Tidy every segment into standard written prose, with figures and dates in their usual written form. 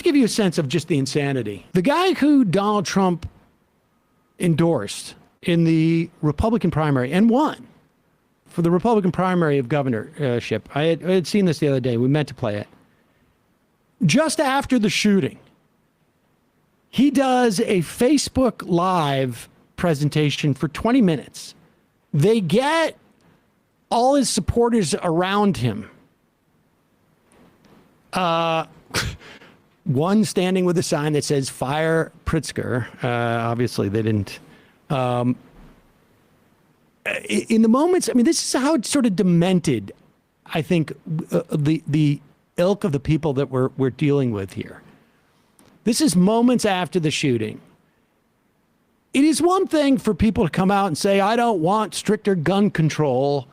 to give you a sense of just the insanity. The guy who Donald Trump endorsed in the Republican primary and won for the Republican primary of governorship. I had seen this the other day. We meant to play it. Just after the shooting, he does a Facebook Live presentation for 20 minutes. They get all his supporters around him. One standing with a sign that says "Fire Pritzker." Obviously, they didn't. In the moments, I mean, this is how it's sort of demented. I think the ilk of the people that we're dealing with here. This is moments after the shooting. It is one thing for people to come out and say, "I don't want stricter gun control,"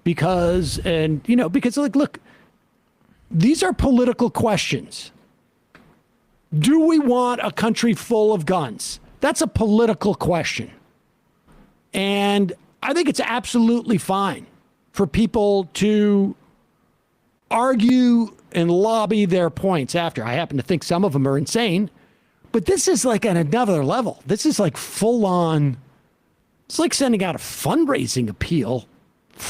because like, look, these are political questions. Do we want a country full of guns? That's a political question. And I think it's absolutely fine for people to argue and lobby their points after. I happen to think some of them are insane, but this is like at another level. This is like full on. It's like sending out a fundraising appeal,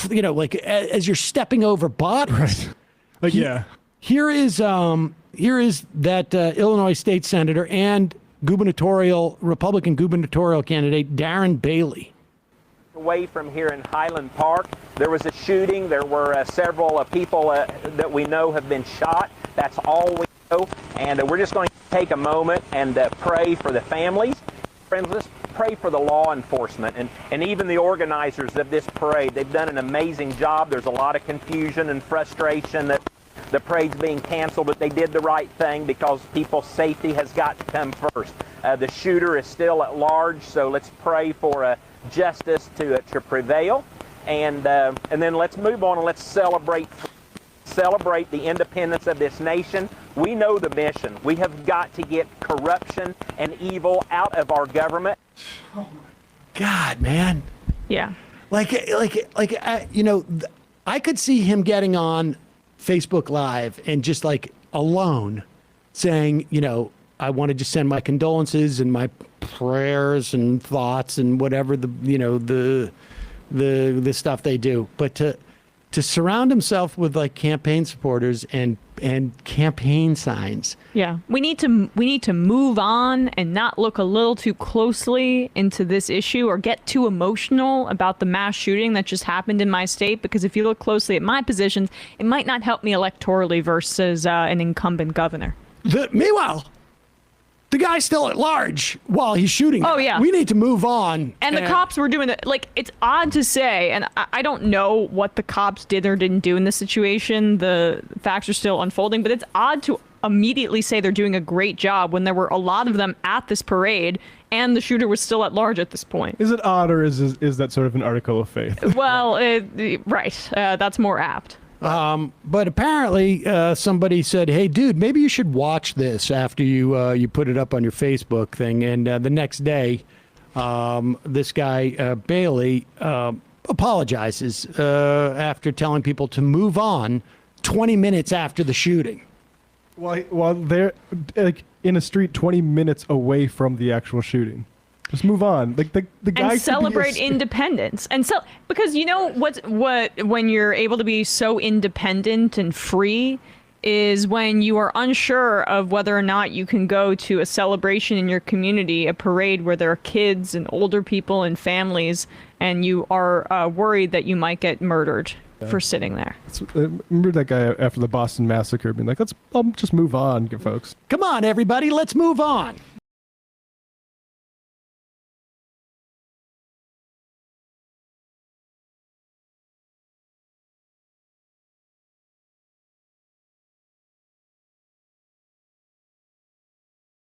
like as you're stepping over bodies. Right. Like, yeah. Here is that Illinois state senator and Republican gubernatorial candidate Darren Bailey. Away from here in Highland Park, there was a shooting. There were several people that we know have been shot. That's all we know. And we're just going to take a moment and pray for the families. Friends, let's pray for the law enforcement and even the organizers of this parade. They've done an amazing job. There's a lot of confusion and frustration that the parade's being canceled, but they did the right thing because people's safety has got to come first. The shooter is still at large, so let's pray for justice to prevail, and then let's move on and let's celebrate the independence of this nation. We know the mission. We have got to get corruption and evil out of our government. Oh my God, man. Yeah. I could see him getting on Facebook Live and just like alone saying, I wanted to send my condolences and my prayers and thoughts and whatever the stuff they do, but to surround himself with like campaign supporters and campaign signs. Yeah, we need to move on and not look a little too closely into this issue or get too emotional about the mass shooting that just happened in my state, because if you look closely at my positions, it might not help me electorally versus an incumbent governor. Meanwhile, the guy's still at large while he's shooting. Oh, yeah. We need to move on. And the cops were doing it. Like, it's odd to say, and I don't know what the cops did or didn't do in this situation. The facts are still unfolding, but it's odd to immediately say they're doing a great job when there were a lot of them at this parade and the shooter was still at large at this point. Is it odd, or is that sort of an article of faith? Well, right. That's more apt. But apparently somebody said, "Hey, dude, maybe you should watch this after you put it up on your Facebook thing." And the next day, this guy, Bailey, apologizes after telling people to move on 20 minutes after the shooting. While they're like in a street 20 minutes away from the actual shooting. Just move on. Like the guy and celebrate independence. And so, because what when you're able to be so independent and free is when you are unsure of whether or not you can go to a celebration in your community, a parade where there are kids and older people and families, and you are worried that you might get murdered for sitting there. Remember that guy after the Boston Massacre being like, I'll just move on, folks. Come on, everybody, let's move on.